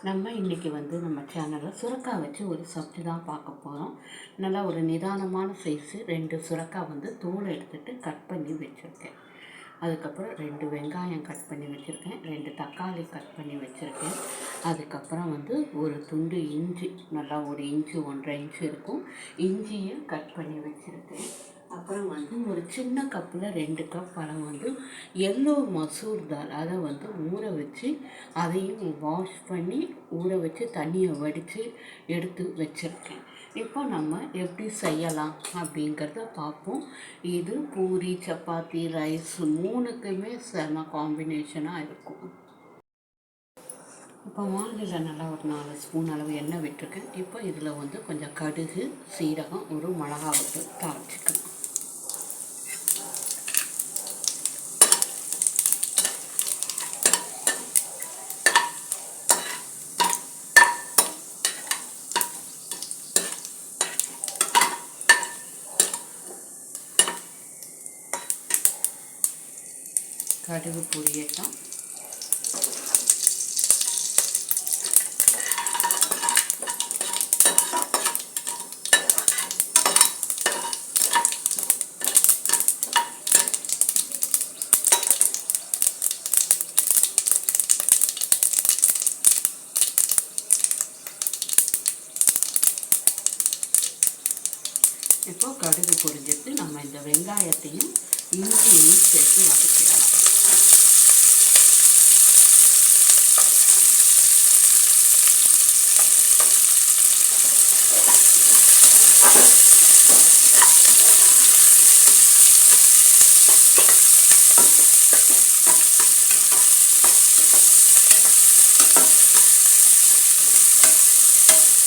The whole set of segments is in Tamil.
நம்ம இன்றைக்கி நம்ம சேனலில் சுரக்காய் வச்சு ஒரு சப்ஜி தான் பார்க்க போகிறோம். நல்லா ஒரு நிதானமான சைஸு 2 சுரக்காய் தோலை எடுத்துகிட்டு கட் பண்ணி வச்சுருக்கேன். அதுக்கப்புறம் 2 வெங்காயம் கட் பண்ணி வச்சுருக்கேன், 2 தக்காளி கட் பண்ணி வச்சுருக்கேன். அதுக்கப்புறம் ஒரு துண்டு இஞ்சி, நல்லா ஒரு இன்ச்சு 1.5 இன்ச்சு இருக்கும், இஞ்சியும் கட் பண்ணி வச்சுருக்கேன். அப்புறம் ஒரு சின்ன கப்பில் 2 கப் அளவு எல்லோ மசூர் தால், அதை ஊற வச்சு அதையும் வாஷ் பண்ணி ஊற வச்சு தண்ணியை வடித்து எடுத்து வச்சுருக்கேன். இப்போ நம்ம எப்படி செய்யலாம் அப்படிங்கிறத பார்ப்போம். இது பூரி, சப்பாத்தி, ரைஸ் 3க்குமே செம காம்பினேஷனாக இருக்கும். இப்போ வானிலையில் நல்லா ஒரு 4 ஸ்பூன் அளவு எண்ணெய் விட்டுருக்கேன். இப்போ இதில் கொஞ்சம் கடுகு, சீரகம், ஒரு மிளகா தாளிச்சிக்கலாம். கடுகு பொரியட்டும். இப்போ கடுகு பொரிஞ்சிட்டு நம்ம இந்த வெங்காயத்தையும் இஞ்சியையும் சேர்த்து வதக்கிடலாம்.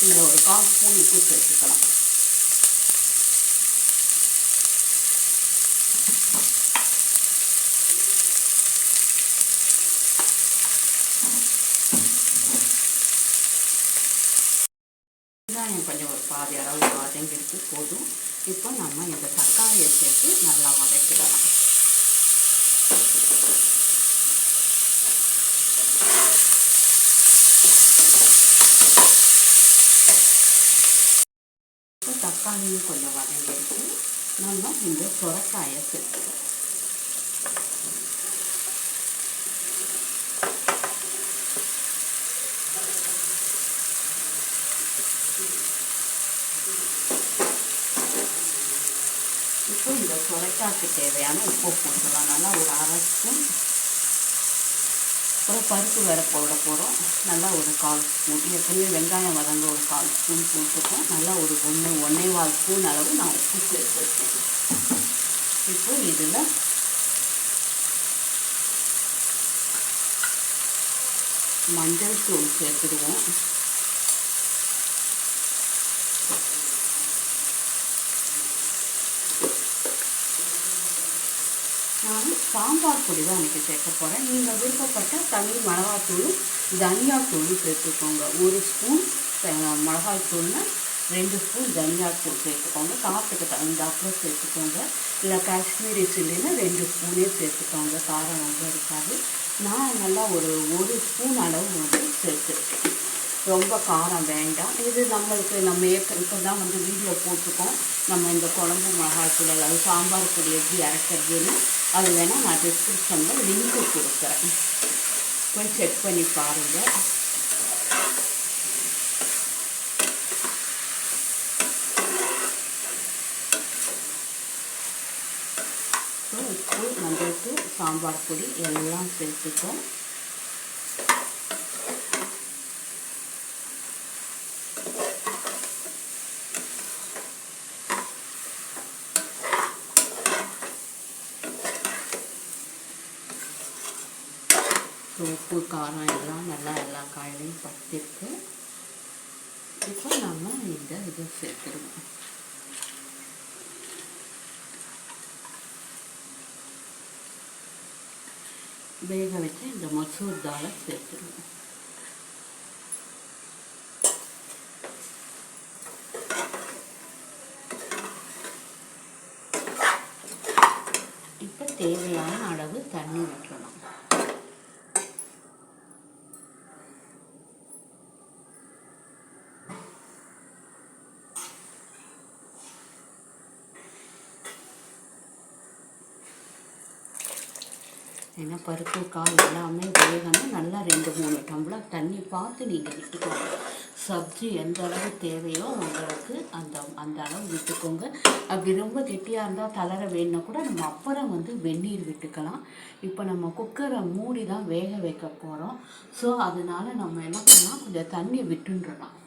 இதில் ஒரு 1/4 ஸ்பூன் உப்பு சேர்த்துக்கலாம். வெங்காயம் கொஞ்சம் ஒரு பாதி அளவு வதங்கிட்டு போதும். இப்போ நம்ம இந்த தக்காளியை சேர்த்து நல்லா வதக்கிடலாம். இப்போ தக்காளியும் கொஞ்சம் வதங்கிடுச்சு. நம்ம இந்த சுரக்காயை சேர்த்துக்கலாம். இப்போ இந்த சுரைக்காய்க்கு தேவையான உப்பு போட்டுக்கலாம். நல்லா ஒரு 1/2 ஸ்பூன். அப்புறம் பருப்பு வேறு போட போகிறோம். நல்லா ஒரு 1/4 ஸ்பூன். எப்பவுமே வெங்காயம் வதங்க ஒரு 1/4 ஸ்பூன் போட்டுருக்கோம். நல்லா ஒரு 1.25 ஸ்பூன் அளவு நான் உப்பு சேர்த்துருக்கேன். இப்போ இதில் மஞ்சள் தூள் சேர்த்துடுவோம். நான் சாம்பார் பொடி தான் இன்றைக்கி சேர்க்க போகிறேன். நீங்கள் விருப்பப்பட்ட தனி மிளகாத்தூளும் தனியாத்தூளும் சேர்த்துக்கோங்க. 1 ஸ்பூன் மிளகாய்த்தூள்னா 2 ஸ்பூன் தனியாத்தூள் சேர்த்துக்கோங்க. காரத்துக்கு தகுந்தாப்புல சேர்த்துக்கோங்க. இல்லை காஷ்மீரி சில்லினா 2 ஸ்பூனே சேர்த்துக்கோங்க. காரம் ரொம்ப இருக்காது. நான் நல்லா ஒரு ஸ்பூன் அளவு சேர்த்துருக்கேன். ரொம்ப காரம் வேண்டாம். இது நம்மளுக்கு நம்ம இப்போ தான் வீடியோ போட்டிருக்கோம். நம்ம இந்த குழம்பு மிளகாய்த்தூள் அதாவது சாம்பார் பொடி எப்படி அரைக்கிறதுன்னு அது வேணால் நான் டிஸ்கிரிப்ஷனில் லிங்க்கு கொடுக்குறேன், போய் செக் பண்ணி பாருங்கள். உப்பு, மஞ்சள், சாம்பார் பொடி எல்லாம் சேர்த்துக்கோம். உப்பு, காரம் எல்லாம் நல்லா எல்லா காயிலையும் பற்றிருக்கு. இப்போ நம்ம இந்த இதை சேர்த்துருவோம். வேக வச்சு இந்த மசூர் தாலை சேர்த்துருவோம். இப்போ தேவையான அளவு தண்ணி வைக்கணும். ஏன்னா பருப்பு காய் எல்லாமே வேகணும். நல்லா 2-3 டம்ளர் தண்ணி பார்த்து நீங்கள் விட்டுக்கோங்க. சப்ஜி எந்த அளவு தேவையோ உங்களுக்கு அந்த அளவு விட்டுக்கோங்க. அப்படி ரொம்ப கெட்டியாக இருந்தால் தளர வேணுன்னா கூட நம்ம அப்புறம் வெந்நீர் விட்டுக்கலாம். இப்போ நம்ம குக்கரை மூடி தான் வேக வைக்க போகிறோம். ஸோ அதனால நம்ம என்ன பண்ணலாம், கொஞ்சம் தண்ணி விட்டுன்றலாம்.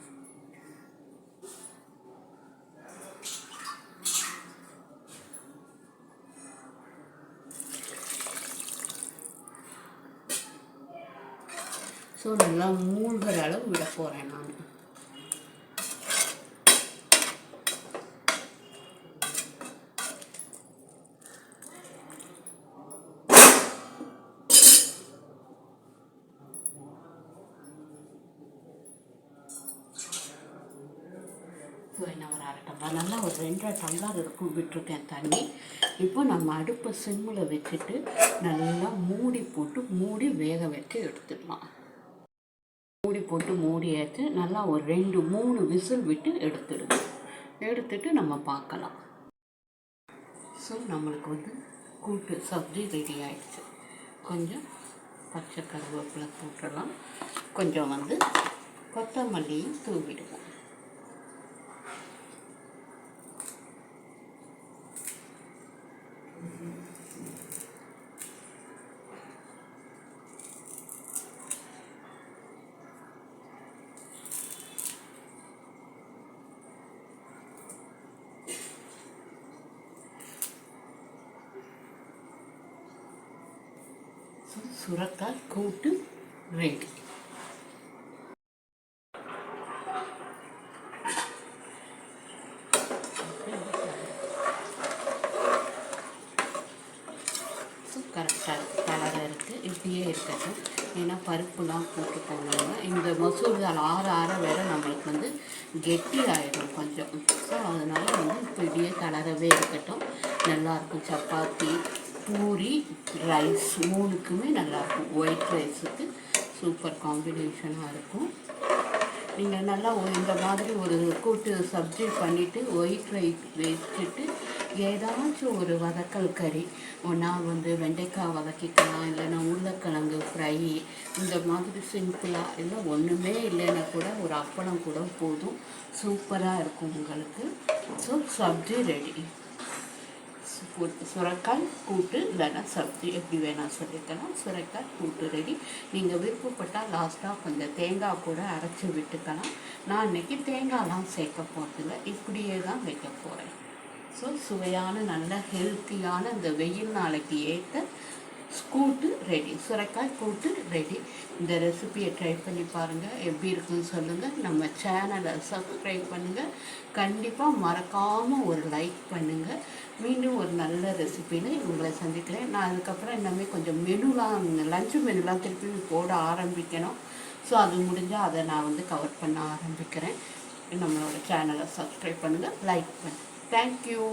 ஸோ நல்லா மூழ்கிற அளவு விட போகிறேன் நான். ஸோ என்ன ஒரு 1/2 டம்ளர், நல்லா ஒரு 2.5 டம்ளர் இருக்கும் விட்டுருக்கேன் தண்ணி. இப்போ நம்ம அடுப்பை சிம்மில் வச்சுட்டு நல்லா மூடி வேக வச்சு எடுத்துடலாம். மூடி ஏற்று நல்லா ஒரு 2-3 விசில் விட்டு எடுத்துட்டு நம்ம பார்க்கலாம். ஸோ நம்மளுக்கு கூட்டு சப்ஜி ரெடி ஆகிடுச்சு. கொஞ்சம் பச்சை கருவேப்பிலை போட்டுடலாம். கொஞ்சம் கொத்தமல்லியும் தூவிடுவோம். சுரக்காய் கூட்டு ரெடி. கரெக்டாக கலராக இருக்குது. இப்படியே இருக்கட்டும். ஏன்னா பருப்புலாம் போட்டு போனாங்க. இந்த மசூர் தால் ஆற வேற நம்மளுக்கு கெட்டி ஆகிடும் கொஞ்சம். ஸோ அதனால் இப்போ இப்படியே கலரவே இருக்கட்டும். நல்லாயிருக்கும். சப்பாத்தி, பூரி, ரைஸ் 3க்குமே நல்லாயிருக்கும். ஒயிட் ரைஸுக்கு சூப்பர் காம்பினேஷனாக இருக்கும். நீங்கள் நல்லா இந்த மாதிரி ஒரு கூட்டு சப்ஜி பண்ணிவிட்டு ஒயிட் ரைஸ் வச்சுட்டு ஏதாச்சும் ஒரு வதக்கல் கறி, ஒன்றா வெண்டைக்காய் வதக்கிக்கலாம், இல்லைன்னா உருளைக்கிழங்கு ஃப்ரை, இந்த மாதிரி சிம்பிளாக, இல்லை ஒன்றுமே இல்லைன்னா கூட ஒரு அப்பளம் கூட போதும். சூப்பராக இருக்கும் உங்களுக்கு. So sabzi ready. சுரைக்காய் கூட்டு இல்லைன்னா சப்ஜி எப்படி வேணால் சொல்லிக்கலாம். சுரைக்காய் கூட்டு ரெடி. நீங்கள் விருப்பப்பட்டால் லாஸ்ட்டாக கொஞ்சம் தேங்காய் கூட அரைச்சி விட்டுக்கலாம். நான் இன்றைக்கி தேங்காய்லாம் சேர்க்க போகிறதில்ல, இப்படியே தான் வைக்க போகிறேன். ஸோ சுவையான நல்ல ஹெல்த்தியான இந்த வெயில் நாளைக்கு ஏற்ற கூட்டு ரெடி. சுரைக்காய் கூட்டு ரெடி. இந்த ரெசிபியை ட்ரை பண்ணி பாருங்கள், எப்படி இருக்குன்னு சொல்லுங்கள். நம்ம சேனலை சப்ஸ்கிரைப் பண்ணுங்கள். கண்டிப்பாக மறக்காமல் ஒரு லைக் பண்ணுங்கள். மீண்டும் ஒரு நல்ல ரெசிபியில் உங்களை சந்திக்கிறேன். நான் அதுக்கப்புறம் இன்னமே கொஞ்சம் மெனுலாம், லஞ்சு மெனுலாம் திருப்பி போட ஆரம்பிக்கணும். ஸோ அது முடிஞ்சால் அதை நான் கவர் பண்ண ஆரம்பிக்கிறேன். நம்மளோட சேனலை சப்ஸ்கிரைப் பண்ணுங்கள், லைக் பண்ணுங்கள். தேங்க்யூ.